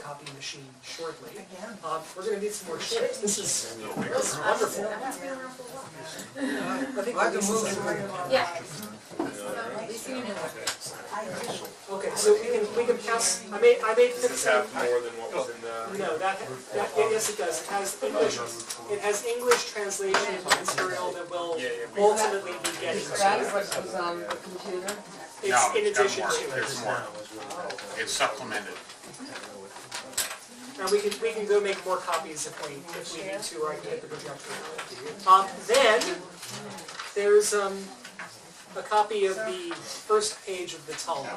photocopy machine shortly. We're going to need some more chairs. This is wonderful. I think this is Yeah. okay. So we can pass. I made 15. Does it have more than what was in the? No, yes it does. It has English translation material that will ultimately be getting. That's what was on the computer? It's in it's got addition more. to it. There's more. It's supplemented. And we can go make more copies if we need to, or I can hit the projector. Then there's a copy of the first page of the Talmud.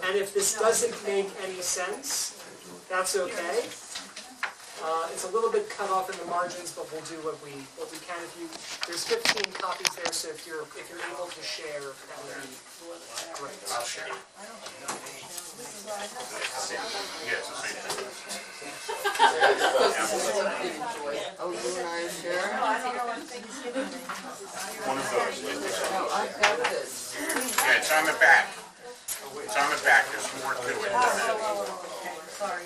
And if this doesn't make any sense, that's okay. It's a little bit cut off in the margins, but we'll do what we can. There's 15 copies there, so if you're able to share, that would be great. I'll share. Yeah, it's the same thing. Oh, you and I share? One of those. No, I've got this. Yeah, it's on the back. It's on the back. There's more to it than that. Sorry.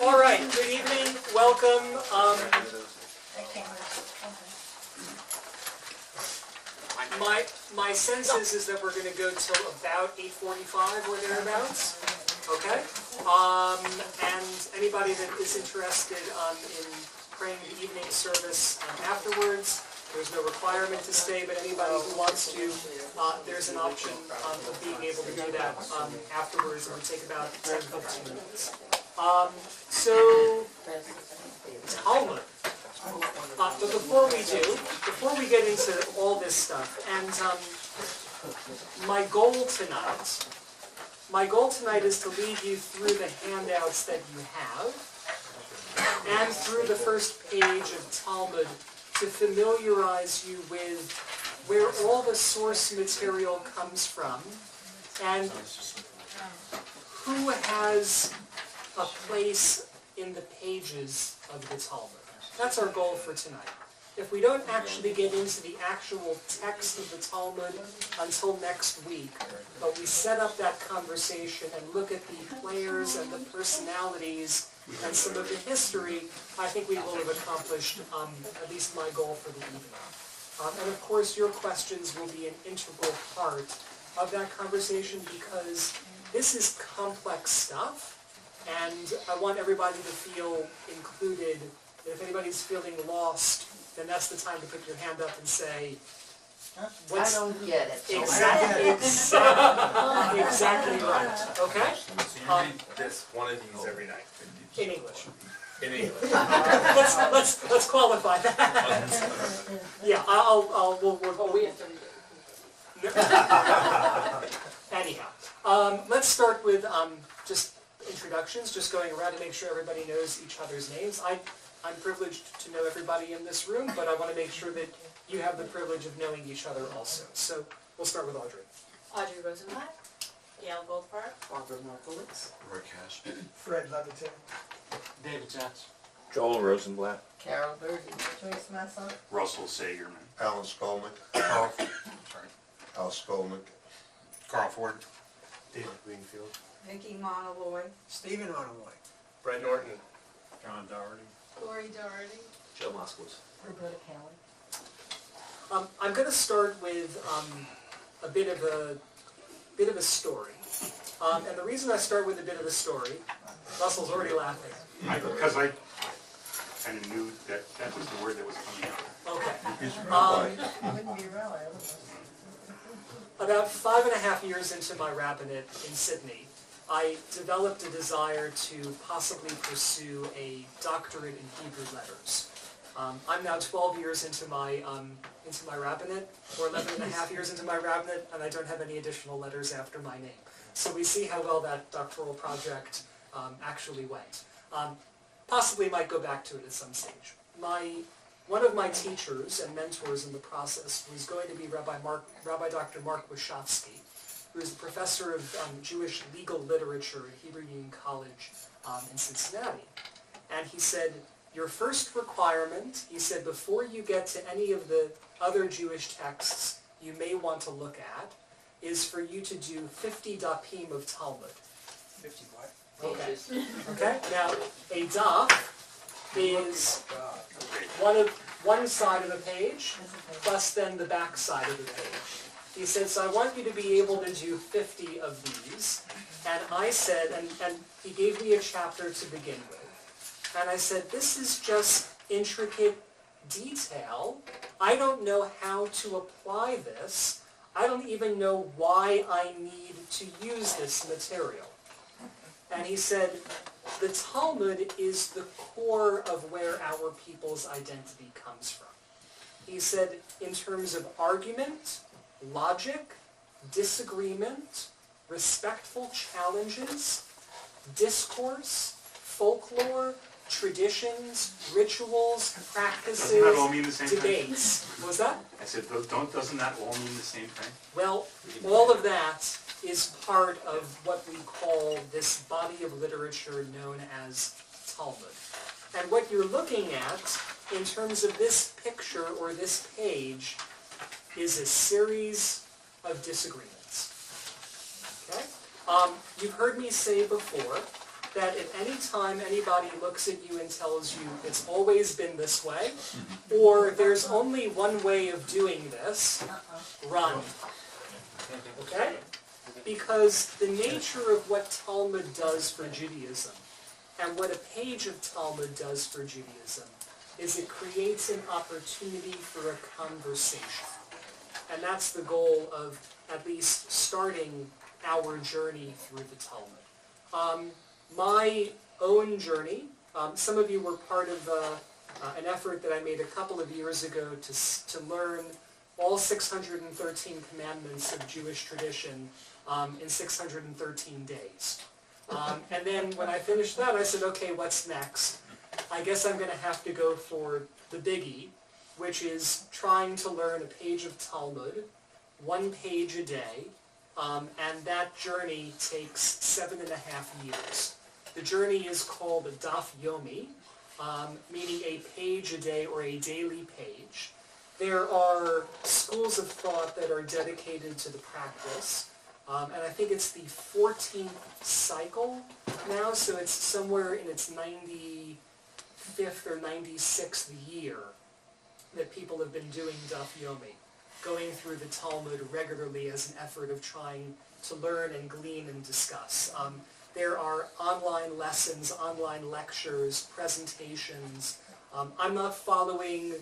All right. Good evening. Welcome. My sense is that we're going to go till about 8:45 or thereabouts. Okay. And anybody that is interested in praying the evening service afterwards, there's no requirement to stay, but anybody who wants to, there's an option of being able to do that afterwards. It would take about 10-15 minutes. So, Talmud. But before we get into all this stuff, and my goal tonight is to lead you through the handouts that you have, and through the first page of Talmud, to familiarize you with where all the source material comes from, and who has a place in the pages of the Talmud. That's our goal for tonight. If we don't actually get into the actual text of the Talmud until next week, but we set up that conversation and look at the players and the personalities and some of the history, I think we will have accomplished at least my goal for the evening. And of course, your questions will be an integral part of that conversation because this is complex stuff, and I want everybody to feel included. If anybody's feeling lost, then that's the time to put your hand up and say, I don't get it. Exactly right. Okay? This one of these every night. In English. In English. Let's qualify that. Yeah, we have to. Anyhow, let's start with just introductions, just going around to make sure everybody knows each other's names. I'm privileged to know everybody in this room, but I want to make sure that you have the privilege of knowing each other also. So we'll start with Audrey. Audrey Rosenblatt, Gail Goldfarb, Barbara Markowitz, Rick Cash. Fred Levitin. David Jatz. Joel Rosenblatt. Carol Bergen, Joyce Massa, Russell Sagerman. Alan Skolnick. Al Skolnick. Carl Ford. David Greenfield. Vicki Monoloy, Stephen Onomoy. Brett Norton. John Doherty. Lori Doherty, Joe Moskowitz. Roberta Kelly. I'm going to start with a bit of a story, and the reason I start with a bit of a story, Russell's already laughing. Because I kind of knew that was the word that was coming out. Okay. Wouldn't be really. About 5.5 years into my rabbinate in Sydney, I developed a desire to possibly pursue a doctorate in Hebrew letters. I'm now 12 years into my rabbinate, or 11.5 years into my rabbinate, and I don't have any additional letters after my name. So we see how well that doctoral project actually went. Possibly might go back to it at some stage. One of my teachers and mentors in the process was going to be Rabbi Dr. Mark Wachowski, who is a professor of Jewish legal literature at Hebrew Union College in Cincinnati. And he said, your first requirement, he said, before you get to any of the other Jewish texts you may want to look at, is for you to do 50 dapim of Talmud. 50 what? Okay. Okay? Now, a daf is God. one side of the page, plus then the back side of the page. He said, so I want you to be able to do 50 of these. And I said, and he gave me a chapter to begin with. And I said, this is just intricate detail. I don't know how to apply this. I don't even know why I need to use this material. And he said, the Talmud is the core of where our people's identity comes from. He said, in terms of argument, logic, disagreement, respectful challenges, discourse, folklore, traditions, rituals, practices, Doesn't that all mean the same thing? debates. What was that? I said, doesn't that all mean the same thing? Well, all of that is part of what we call this body of literature known as Talmud. And what you're looking at in terms of this picture or this page is a series of disagreements. Okay? You've heard me say before that if any time anybody looks at you and tells you it's always been this way, or there's only one way of doing this, run. Okay? Because the nature of what Talmud does for Judaism, and what a page of Talmud does for Judaism, is it creates an opportunity for a conversation. And that's the goal of at least starting our journey through the Talmud. My own journey, some of you were part of an effort that I made a couple of years ago to learn all 613 commandments of Jewish tradition in 613 days. And then when I finished that, I said, okay, what's next? I guess I'm going to have to go for the biggie, which is trying to learn a page of Talmud, 1 page a day, and that journey takes 7.5 years. The journey is called a daf yomi, meaning a page a day or a daily page. There are schools of thought that are dedicated to the practice, and I think it's the 14th cycle now, so it's somewhere in its 95th or 96th year that people have been doing daf yomi, going through the Talmud regularly as an effort of trying to learn and glean and discuss. There are online lessons, online lectures, presentations. I'm not following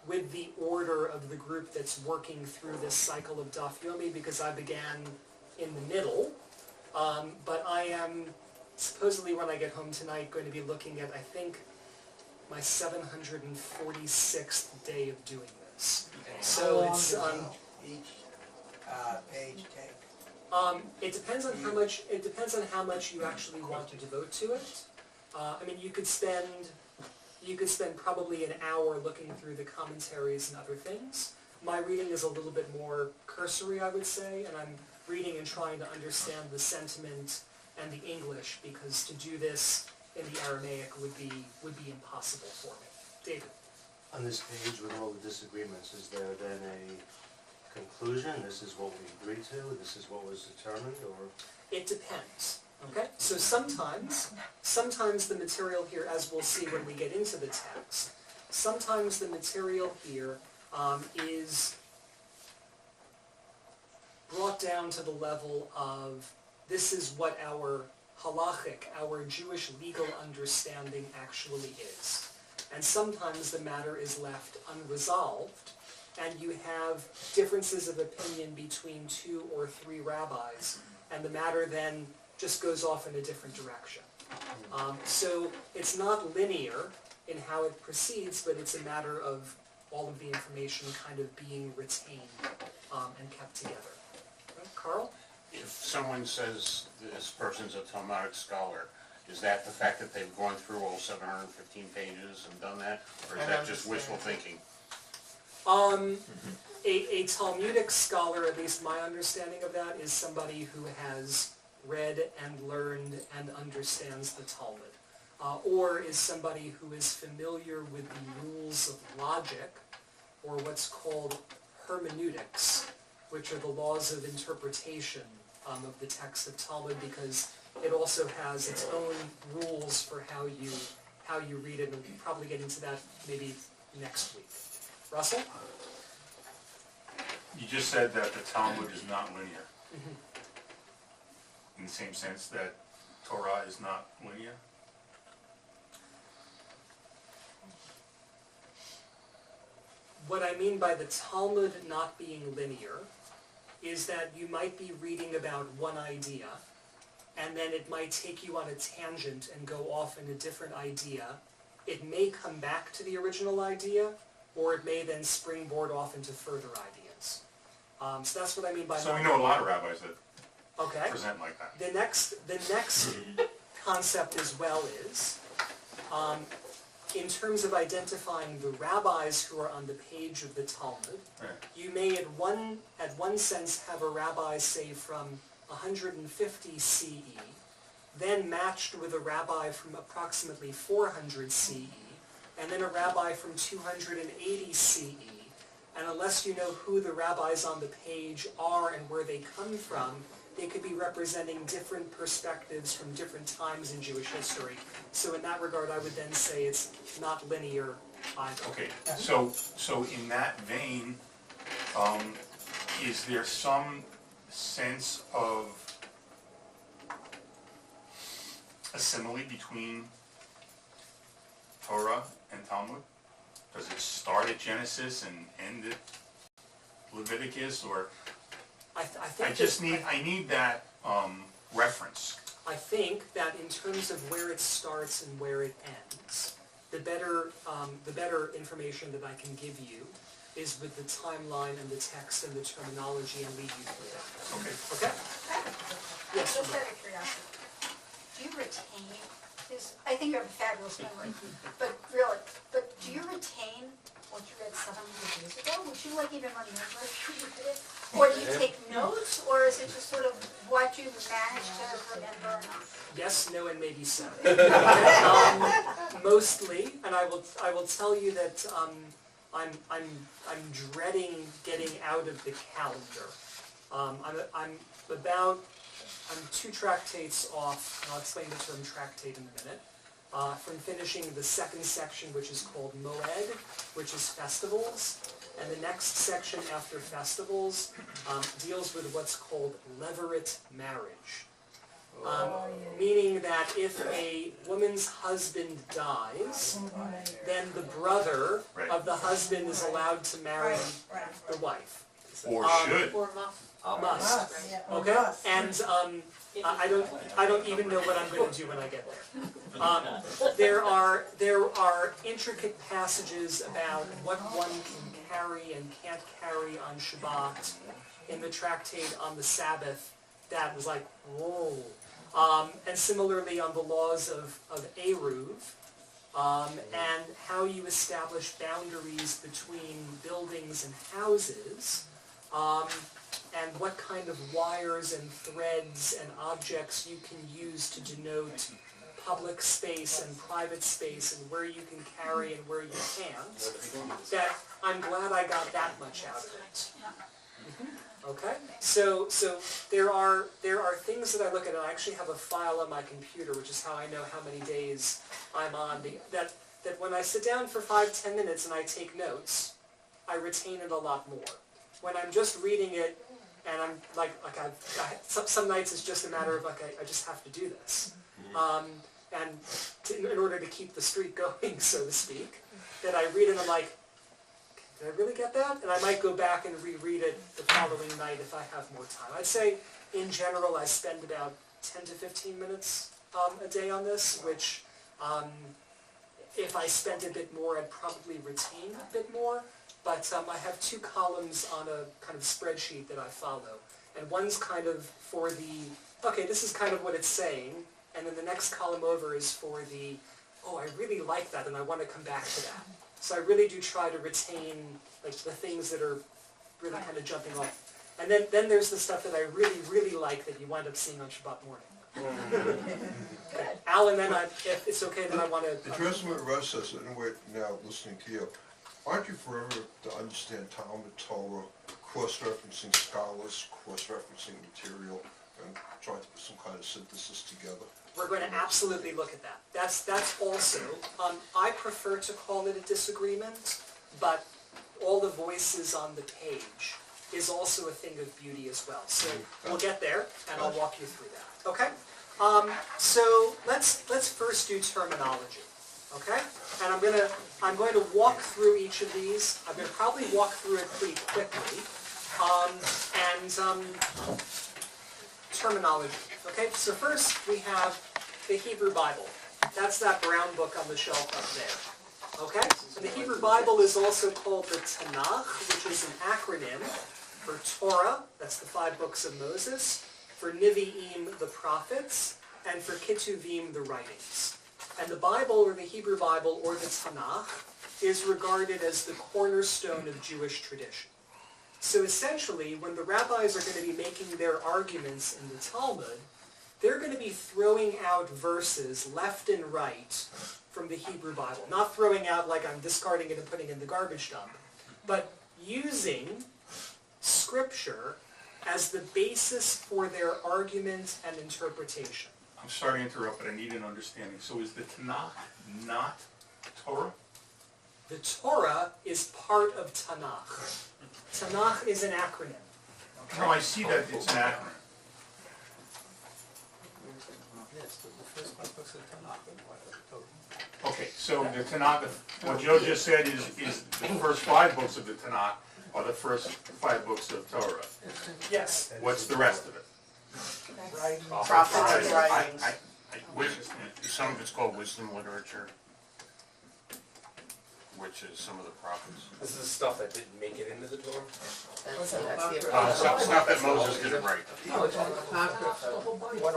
with the order of the group that's working through this cycle of daf yomi because I began in the middle, but I am supposedly when I get home tonight going to be looking at, I think, my 746th day of doing this. So it's Each page take. it depends on how much. It depends on how much you actually want to devote to it. I mean, you could spend probably an hour looking through the commentaries and other things. My reading is a little bit more cursory, I would say, and I'm reading and trying to understand the sentiment and the English because to do this in the Aramaic would be impossible for me. David. On this page with all the disagreements, is there then a conclusion? This is what we agreed to, this is what was determined, or? It depends. Okay? So sometimes the material here, as we'll see when we get into the text, sometimes the material here is brought down to the level of this is what our halachic, our Jewish legal understanding actually is. And sometimes the matter is left unresolved, and you have differences of opinion between 2 or 3 rabbis, and the matter then just goes off in a different direction. So it's not linear in how it proceeds, but it's a matter of all of the information kind of being retained and kept together. Okay, Carl? If someone says this person's a Talmudic scholar, is that the fact that they've gone through all 715 pages and done that, or is that just wishful thinking? A Talmudic scholar, at least my understanding of that, is somebody who has read and learned and understands the Talmud. or is somebody who is familiar with the rules of logic, or what's called hermeneutics, which are the laws of interpretation of the text of Talmud, because it also has its own rules for how you read it, and we'll probably get into that maybe next week. Russell? You just said that the Talmud is not linear. In the same sense that Torah is not linear? What I mean by the Talmud not being linear is that you might be reading about one idea, and then it might take you on a tangent and go off in a different idea. It may come back to the original idea, or it may then springboard off into further ideas. So that's what I mean by So we know a lot of rabbis that okay. present like that. The next concept as well is, in terms of identifying the rabbis who are on the page of the Talmud, Right. you may at one sense have a rabbi, say, from 150 CE, then matched with a rabbi from approximately 400 CE, and then a rabbi from 280 CE. And unless you know who the rabbis on the page are and where they come from, they could be representing different perspectives from different times in Jewish history. So in that regard, I would then say it's not linear either. Okay, so in that vein, is there some sense of a simile between Torah and Talmud? Does it start at Genesis and end at Leviticus, or I need that reference. I think that in terms of where it starts and where it ends, the better information that I can give you is with the timeline and the text and the terminology, and lead you through that. Okay. Okay? Yes. Just out of curiosity, do you retain this? I think you have a fabulous memory, but do you retain what you read 700 years ago? Would you even remember if you read it? Or do you take notes, or is it just sort of what you managed to remember? Yes, no, and maybe so. Mostly, and I will tell you that I'm dreading getting out of the calendar. I'm 2 tractates off, and I'll explain the term tractate in a minute, from finishing the second section, which is called Moed, which is festivals, and the next section after festivals deals with what's called levirate marriage. Meaning that if a woman's husband dies, then the brother of the husband is allowed to marry the wife. Or should. Or must. Must. Okay? And I don't even know what I'm going to do when I get there. There are intricate passages about what one can carry and can't carry on Shabbat in the tractate on the Sabbath that was like, whoa. And similarly on the laws of Eruv, and how you establish boundaries between buildings and houses, and what kind of wires and threads and objects you can use to denote public space and private space, and where you can carry and where you can't, that I'm glad I got that much out of it. Okay? So there are things that I look at, and I actually have a file on my computer, which is how I know how many days I'm on, that when I sit down for 5-10 minutes and I take notes, I retain it a lot more. When I'm just reading it, and I'm some nights it's just a matter of I just have to do this. In order to keep the streak going, so to speak, that I read it, I'm like, did I really get that? And I might go back and reread it the following night if I have more time. I'd say, in general, I spend about 10 to 15 minutes a day on this, which, if I spent a bit more, I'd probably retain a bit more. But I have 2 columns on a kind of spreadsheet that I follow. And one's kind of for the, okay, this is kind of what it's saying, and then the next column over is for the, oh, I really like that, and I want to come back to that. So I really do try to retain the things that are really kind of jumping off. And then there's the stuff that I really, really like that you wind up seeing on Shabbat morning. Alan, then if it's okay, then I want to. Addressing what Russ says, and we're now listening to you, aren't you forever to understand Talmud, Torah, cross-referencing scholars, cross-referencing material, and trying to put some kind of synthesis together? We're going to absolutely look at that. That's also, I prefer to call it a disagreement, but all the voices on the page is also a thing of beauty as well. So we'll get there, and I'll walk you through that. Okay? So let's first do terminology. Okay? And I'm going to walk through each of these. I'm going to probably walk through it pretty quickly. Terminology. Okay, so first we have the Hebrew Bible. That's that brown book on the shelf up there. Okay? And the Hebrew Bible is also called the Tanakh, which is an acronym for Torah, that's the 5 books of Moses, for Nevi'im, the prophets, and for Ketuvim, the writings. And the Bible, or the Hebrew Bible, or the Tanakh, is regarded as the cornerstone of Jewish tradition. So essentially, when the rabbis are going to be making their arguments in the Talmud, they're going to be throwing out verses left and right from the Hebrew Bible. Not throwing out like I'm discarding it and putting it in the garbage dump, but using Scripture as the basis for their argument and interpretation. I'm sorry to interrupt, but I need an understanding. So is the Tanakh not Torah? The Torah is part of Tanakh. Tanakh is an acronym. Okay? No, I see that it's an acronym. Yes, the first 5 books of Tanakh. Okay, so the Tanakh, what Joe just said is the first 5 books of the Tanakh are the first 5 books of Torah. Yes. What's the rest of it? Prophets and writings. Some of it's called wisdom literature, which is some of the prophets. This is stuff that didn't make it into the Torah? Stuff that Moses didn't write. You want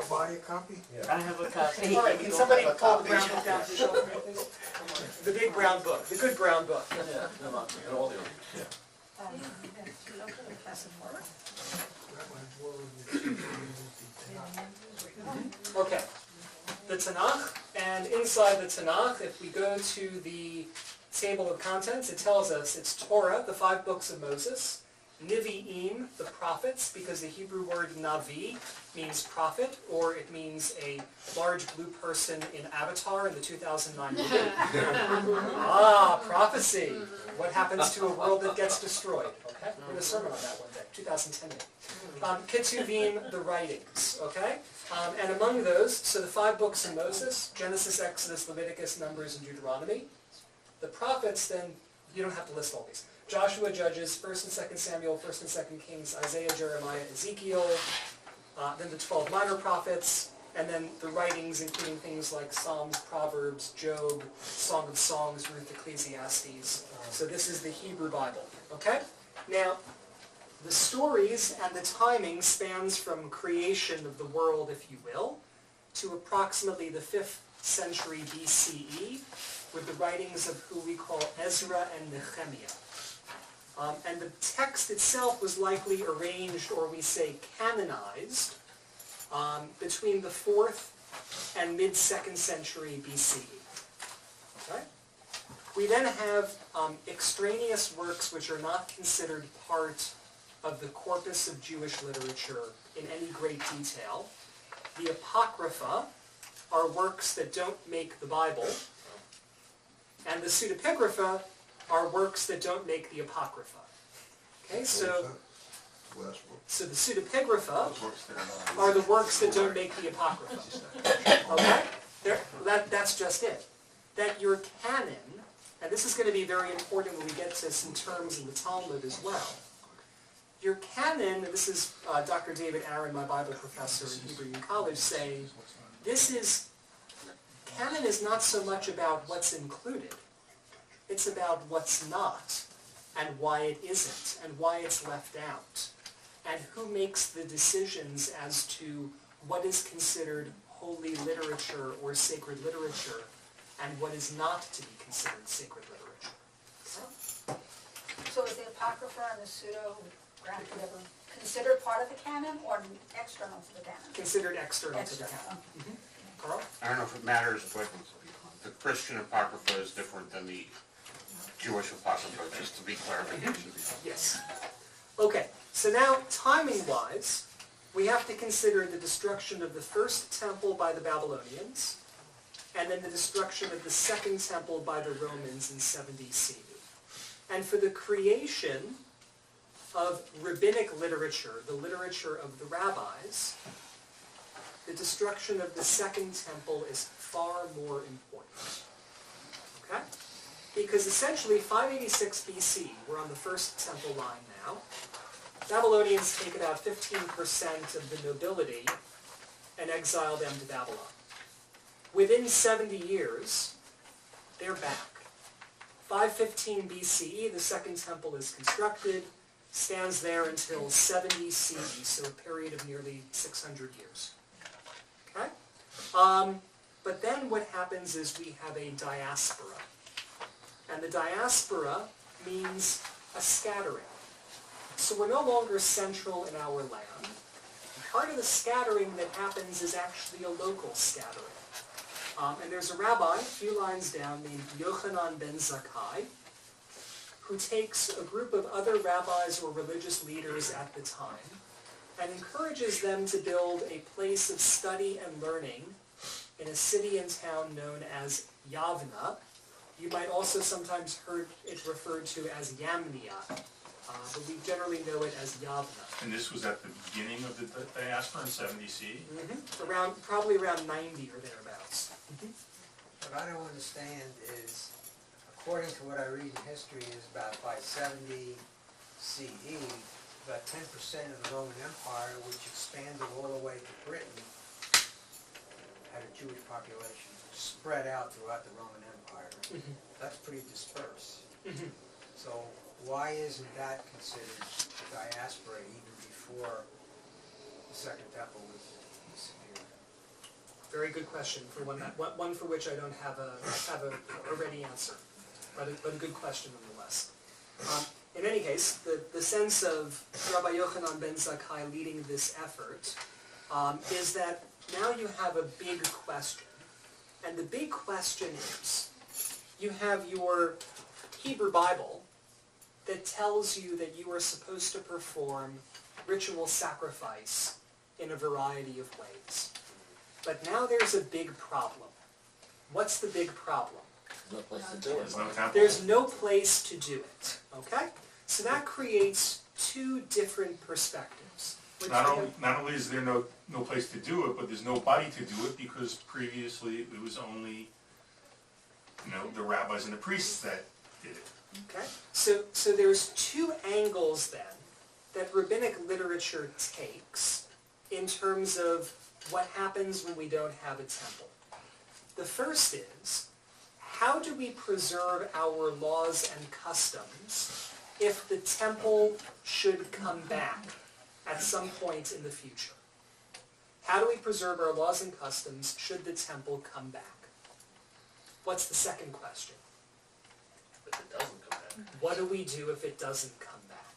to buy a copy? I have a copy. All right, can somebody pull the brown book down to the shelf for me, please? The big brown book, the good brown book. Okay, the Tanakh, and inside the Tanakh, if we go to the table of contents, it tells us it's Torah, the 5 books of Moses, Nevi'im, the prophets, because the Hebrew word Navi means prophet, or it means a large blue person in Avatar in the 2009 movie. Prophecy. What happens to a world that gets destroyed? Okay, we're going to sermon on that one day, 2010 maybe. Ketuvim, the writings, okay? And among those, so the 5 books of Moses, Genesis, Exodus, Leviticus, Numbers, and Deuteronomy. The prophets, then, you don't have to list all these. Joshua, Judges, 1st and 2nd Samuel, 1st and 2nd Kings, Isaiah, Jeremiah, Ezekiel, then the 12 minor prophets, and then the writings including things like Psalms, Proverbs, Job, Song of Songs, Ruth, Ecclesiastes. So this is the Hebrew Bible, okay? Now, the stories and the timing spans from creation of the world, if you will, to approximately the 5th century BCE, with the writings of who we call Ezra and Nehemiah. And the text itself was likely arranged, or we say canonized, between the 4th and mid-2nd century BCE. Okay? We then have extraneous works which are not considered part of the corpus of Jewish literature in any great detail. The Apocrypha are works that don't make the Bible, and the Pseudepigrapha are works that don't make the Apocrypha. Okay, so the Pseudepigrapha are the works that don't make the Apocrypha. Okay? That's just it. That your canon, and this is going to be very important when we get to some terms in the Talmud as well. Your canon, this is Dr. David Aaron, my Bible professor in Hebrew Union College, saying, canon is not so much about what's included. It's about what's not, and why it isn't, and why it's left out, and who makes the decisions as to what is considered holy literature or sacred literature, and what is not to be considered sacred literature. Okay? So is the Apocrypha and the Pseudo considered part of the canon or external to the canon? Considered external to the External. canon. Carl? I don't know if it matters, but the Christian Apocrypha is different than the Jewish Apocrypha, just to be clarification. Yes. Okay, so now timing-wise, we have to consider the destruction of the first temple by the Babylonians, and then the destruction of the second temple by the Romans in 70 CE. And for the creation of rabbinic literature, the literature of the rabbis, the destruction of the second temple is far more important. Okay? Because essentially, 586 BC, we're on the first temple line now. Babylonians take about 15% of the nobility and exile them to Babylon. Within 70 years, they're back. 515 BCE, the second temple is constructed, stands there until 70 CE, so a period of nearly 600 years. Okay? But then what happens is we have a diaspora. And the diaspora means a scattering. So we're no longer central in our land. Part of the scattering that happens is actually a local scattering. And there's a rabbi, a few lines down, named Yochanan ben Zakkai, who takes a group of other rabbis or religious leaders at the time and encourages them to build a place of study and learning in a city and town known as Yavna. You might also sometimes heard it referred to as Yamnia, but we generally know it as Yavna. And this was at the beginning of the diaspora in 70 CE? Probably around 90 or thereabouts. What I don't understand is, according to what I read in history, is about by 70 CE, about 10% of the Roman Empire, which expanded all the way to Britain, had a Jewish population spread out throughout the Roman Empire. That's pretty dispersed. So why isn't that considered diaspora even before the Second Temple was secured? Very good question, for one for which I don't have a ready answer, but a good question nonetheless. In any case, the sense of Rabbi Yochanan ben Zakkai leading this effort is that now you have a big question. And the big question is, you have your Hebrew Bible that tells you that you are supposed to perform ritual sacrifice in a variety of ways. But now there's a big problem. What's the big problem? No place to do it. There's no temple. There's no place to do it, okay? So that creates two different perspectives. Not only is there no place to do it, but there's nobody to do it because previously it was only, the rabbis and the priests that did it. Okay, so there's two angles then that rabbinic literature takes in terms of what happens when we don't have a temple. The first is, how do we preserve our laws and customs if the temple should come back at some point in the future? How do we preserve our laws and customs should the temple come back? What's the second question? If it doesn't come back. What do we do if it doesn't come back?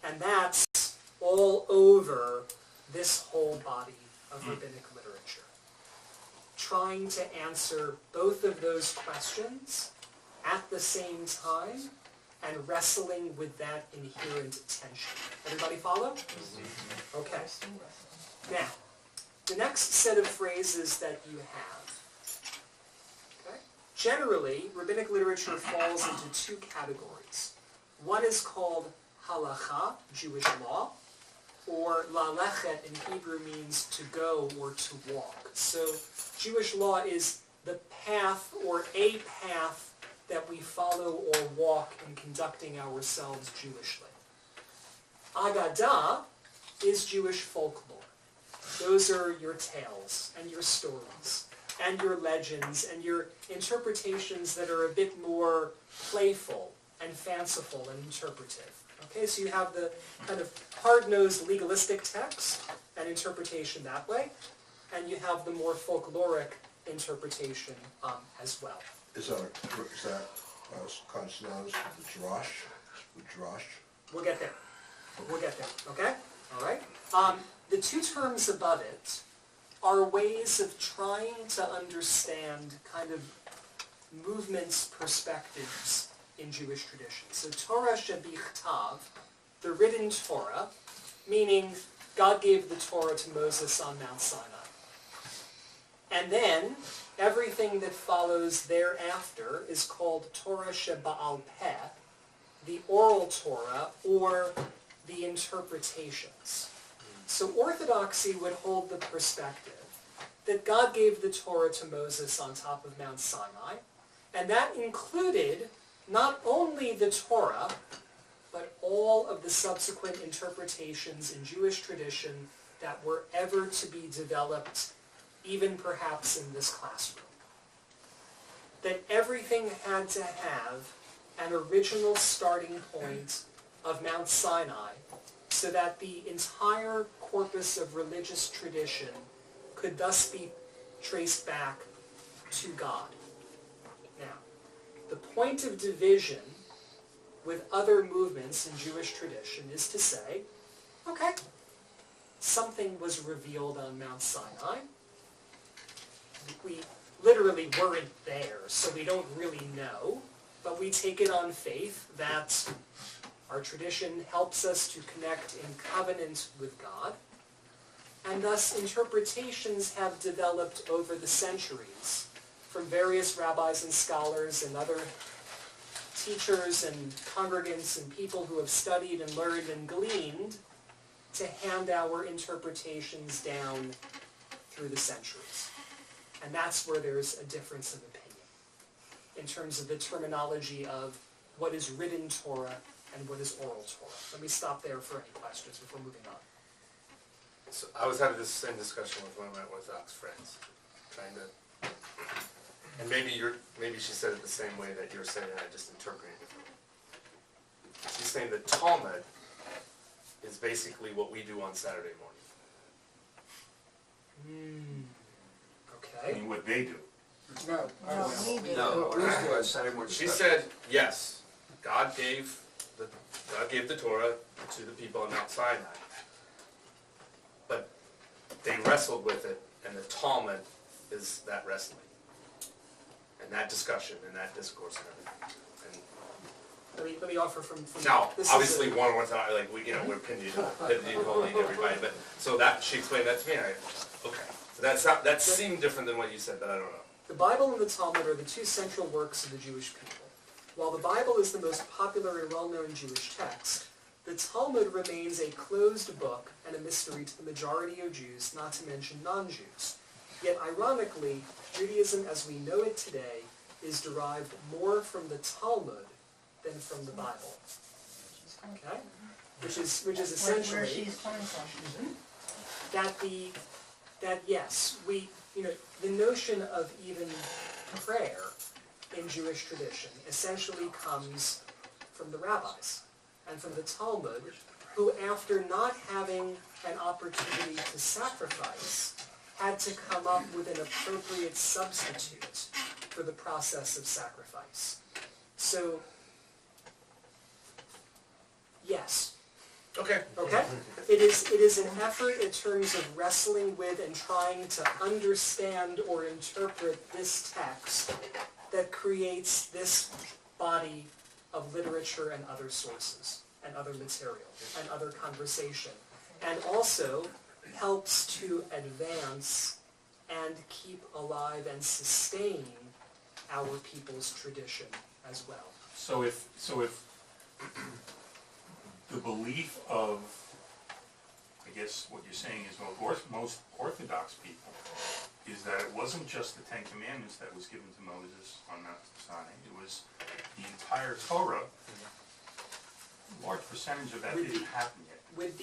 And that's all over this whole body of rabbinic literature. Trying to answer both of those questions at the same time and wrestling with that inherent tension. Everybody follow? Okay. Now, the next set of phrases that you have. Okay? Generally, rabbinic literature falls into two categories. One is called halacha, Jewish law, or lalechet in Hebrew means to go or to walk. So Jewish law is the path or a path that we follow or walk in conducting ourselves Jewishly. Agadah is Jewish folklore. Those are your tales and your stories and your legends and your interpretations that are a bit more playful and fanciful and interpretive. Okay, so you have the kind of hard-nosed legalistic text and interpretation that way, and you have the more folkloric interpretation as well. Is that kind of synonymous with the drash? With drash? We'll get there. We'll get there, okay? All right? The two terms above it are ways of trying to understand kind of movements, perspectives in Jewish tradition. So Torah shebichtav, the written Torah, meaning God gave the Torah to Moses on Mount Sinai. And then everything that follows thereafter is called Torah sheba'al peh, the oral Torah, or the interpretations. So Orthodoxy would hold the perspective that God gave the Torah to Moses on top of Mount Sinai, and that included not only the Torah, but all of the subsequent interpretations in Jewish tradition that were ever to be developed, even perhaps in this classroom. That everything had to have an original starting point of Mount Sinai, so that the entire corpus of religious tradition could thus be traced back to God. Now, the point of division with other movements in Jewish tradition is to say, okay, something was revealed on Mount Sinai. We literally weren't there, so we don't really know, but we take it on faith that our tradition helps us to connect in covenant with God, and thus interpretations have developed over the centuries from various rabbis and scholars and other teachers and congregants and people who have studied and learned and gleaned to hand our interpretations down through the centuries. And that's where there's a difference of opinion in terms of the terminology of what is written Torah and what is oral Torah. Let me stop there for any questions before moving on. So I was having this same discussion with one of my Orthodox friends, trying to, and maybe she said it the same way that you're saying, and I just interpreted it differently. She's saying the Talmud is basically what we do on Saturday morning. I Okay. mean, what they do. No, we do. No, we used to do a Saturday morning She discussion. said, yes, God gave the Torah to the people on Mount Sinai, but they wrestled with it, and the Talmud is that wrestling, and that discussion, and that discourse, and everything. Let me offer from Now, this is obviously, a- one Orthodox, like, we're pigeonholing everybody, but, so that, she explained that to me, and okay. So that seemed different than what you said, but I don't know. The Bible and the Talmud are the two central works of the Jewish people. While the Bible is the most popular and well-known Jewish text, the Talmud remains a closed book and a mystery to the majority of Jews, not to mention non-Jews. Yet ironically, Judaism as we know it today is derived more from the Talmud than from the Bible. Okay? Which is essentially Where she's coming from. that yes, the notion of even prayer in Jewish tradition essentially comes from the rabbis and from the Talmud, who after not having an opportunity to sacrifice, had to come up with an appropriate substitute for the process of sacrifice. So, yes. Okay. Okay? It is an effort in terms of wrestling with and trying to understand or interpret this text that creates this body of literature and other sources and other material and other conversation, and also helps to advance and keep alive and sustain our people's tradition as well. So if the belief of, I guess what you're saying is, well, most Orthodox people, is that it wasn't just the Ten Commandments that was given to Moses on Mount Sinai, it was the entire Torah. A large percentage of that didn't happen yet. With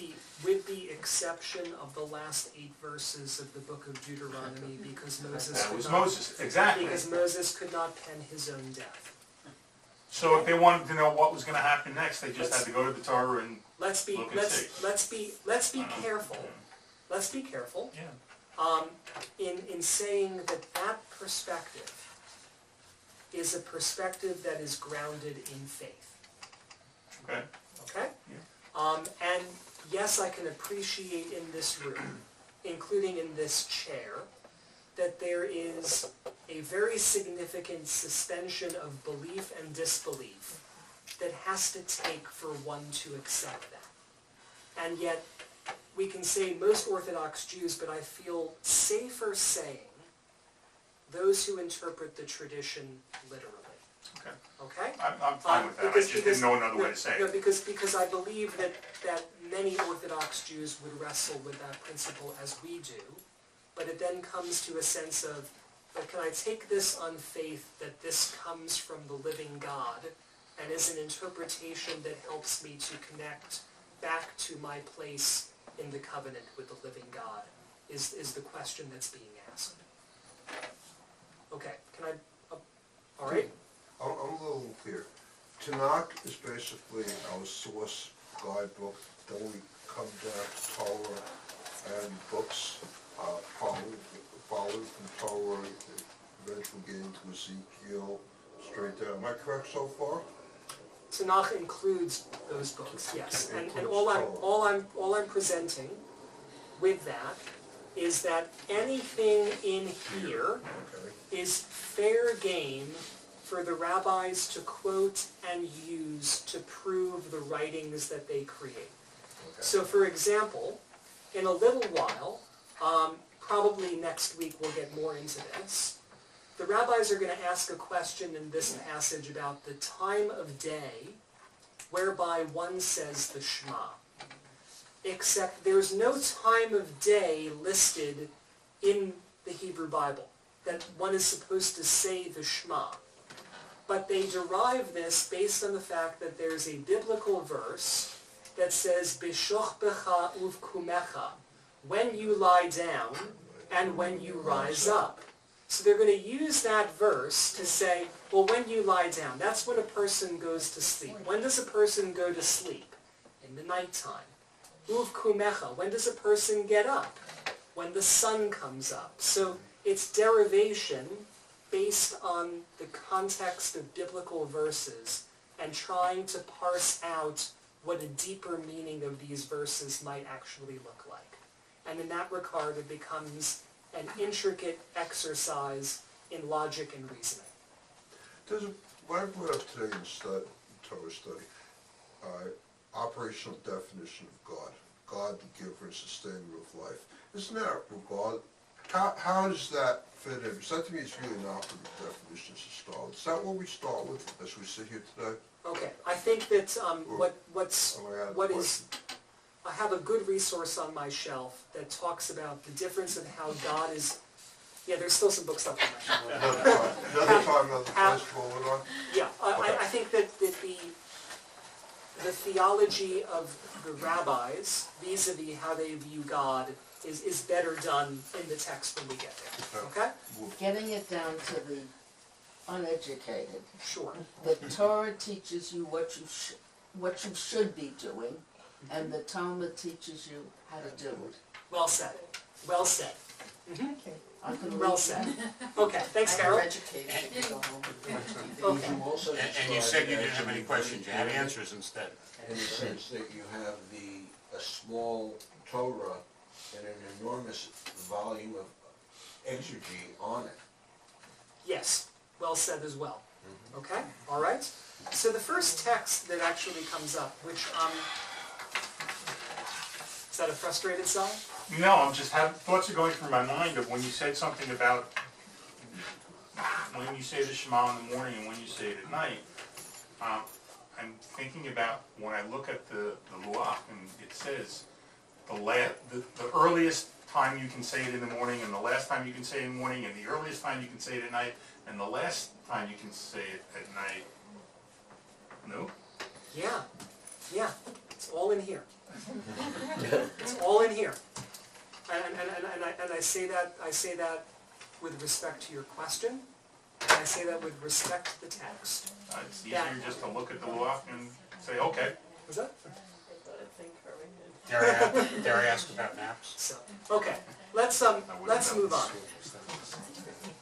the exception of the last 8 verses of the book of Deuteronomy, because Moses That could was not, Moses, exactly. because Moses could not pen his own death. So if they wanted to know what was gonna happen next, they just had to go to the Torah and Let's be look and see. let's be careful. Let's be careful. Yeah. In saying that perspective is a perspective that is grounded in faith. Okay. Okay? Yeah. And yes, I can appreciate in this room, including in this chair, that there is a very significant suspension of belief and disbelief that has to take for one to accept that. And yet, we can say most Orthodox Jews, but I feel safer saying those who interpret the tradition literally. Okay. Okay? I'm fine with that, I just didn't know another way to say No, it. because I believe that many Orthodox Jews would wrestle with that principle as we do, but it then comes to a sense of, but can I take this on faith that this comes from the living God and is an interpretation that helps me to connect back to my place in the covenant with the living God, is the question that's being asked. Okay, can I, all right? I'm a little unclear. Tanakh is basically our source guidebook, then we come down to Torah and books, follow from Torah, eventually get into Ezekiel, straight down. Am I correct so far? Tanakh includes those books, yes. And Includes all I'm presenting with that is that anything in here Okay. is fair game for the rabbis to quote and use to prove the writings that they create. Okay. So for example, in a little while, probably next week we'll get more into this, the rabbis are going to ask a question in this passage about the time of day whereby one says the Shema. Except there's no time of day listed in the Hebrew Bible that one is supposed to say the Shema. But they derive this based on the fact that there's a biblical verse that says, B'shochbecha uvkumecha, when you lie down and when you rise up. So they're going to use that verse to say, well, when you lie down, that's when a person goes to sleep. When does a person go to sleep? In the nighttime. Uvkumecha, when does a person get up? When the sun comes up. So it's derivation based on the context of biblical verses and trying to parse out what a deeper meaning of these verses might actually look like. And in that regard, it becomes an intricate exercise in logic and reasoning. What I brought up today in the Torah study, operational definition of God. God, the giver and sustainer of life. Isn't that regard? How does that fit in? Because that to me is really an operative definition to start with. Is that what we start with as we sit here today? Okay, I think that I have a good resource on my shelf that talks about the difference of how God is. Yeah, there's still some books up on my shelf. Another time, another place to roll it on? Yeah, I think that the theology of the rabbis vis-a-vis how they view God is better done in the text when we get there. Okay? Getting it down to the uneducated. Sure. The Torah teaches you what you should be doing, and the Talmud teaches you how to do it. Well said. Well said. I can Well read said. that. Okay, thanks, Carol. I'm educated. Go home. Okay. And you said you didn't have any questions, you had answers instead. In the sense that you have a small Torah and an enormous volume of exegy on it. Yes, well said as well. Okay, all right. So the first text that actually comes up, which, is that a frustrated sigh? No, I'm just having, thoughts are going through my mind of when you said something about when you say the Shema in the morning and when you say it at night. I'm thinking about when I look at the Luach and it says the earliest time you can say it in the morning and the last time you can say it in the morning and the earliest time you can say it at night and the last time you can say it at night. No? Yeah, it's all in here. It's all in here. And I say that with respect to your question, and I say that with respect to the text. It's easier just to look at the Luach and say, okay. Was that? Dare I ask about naps? So, okay, let's move on.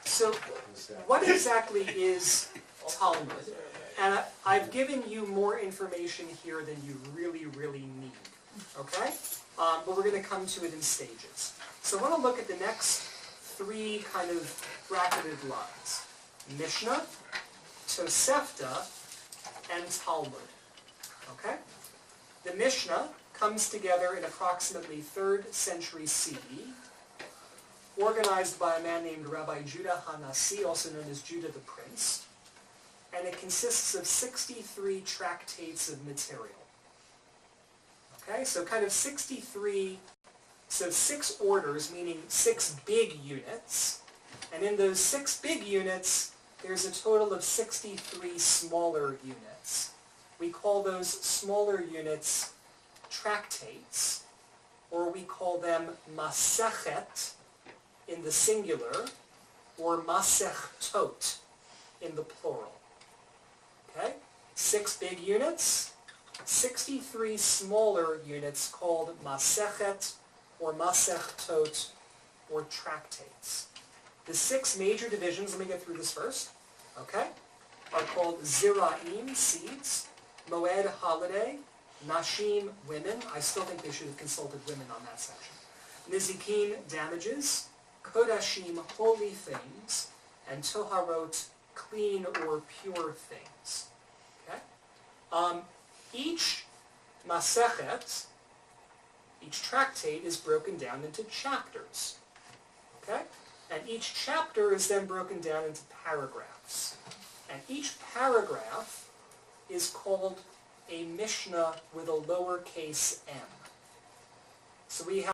So, what exactly is Talmud? And I've given you more information here than you really need, okay? but we're going to come to it in stages. So I want to look at the next three kind of bracketed lines. Mishnah, Tosefta, and Talmud. Okay? The Mishnah comes together in approximately 3rd century CE, organized by a man named Rabbi Judah Hanassi, also known as Judah the Prince, and it consists of 63 tractates of material. Okay, so kind of 63, so 6 orders, meaning 6 big units, and in those 6 big units, there's a total of 63 smaller units. We call those smaller units tractates, or we call them masechet in the singular, or masechtot in the plural. Okay? 6 big units, 63 smaller units called masechet, or masechtot, or tractates. The 6 major divisions, let me get through this first, okay, are called zira'im, seeds, moed, holiday, nashim, women. I still think they should have consulted women on that section. Nizikin, damages, kodashim, holy things, and toharot, clean or pure things. Okay? Each masechet, each tractate is broken down into chapters. Okay? And each chapter is then broken down into paragraphs. And each paragraph is called a Mishnah with a lowercase m. So we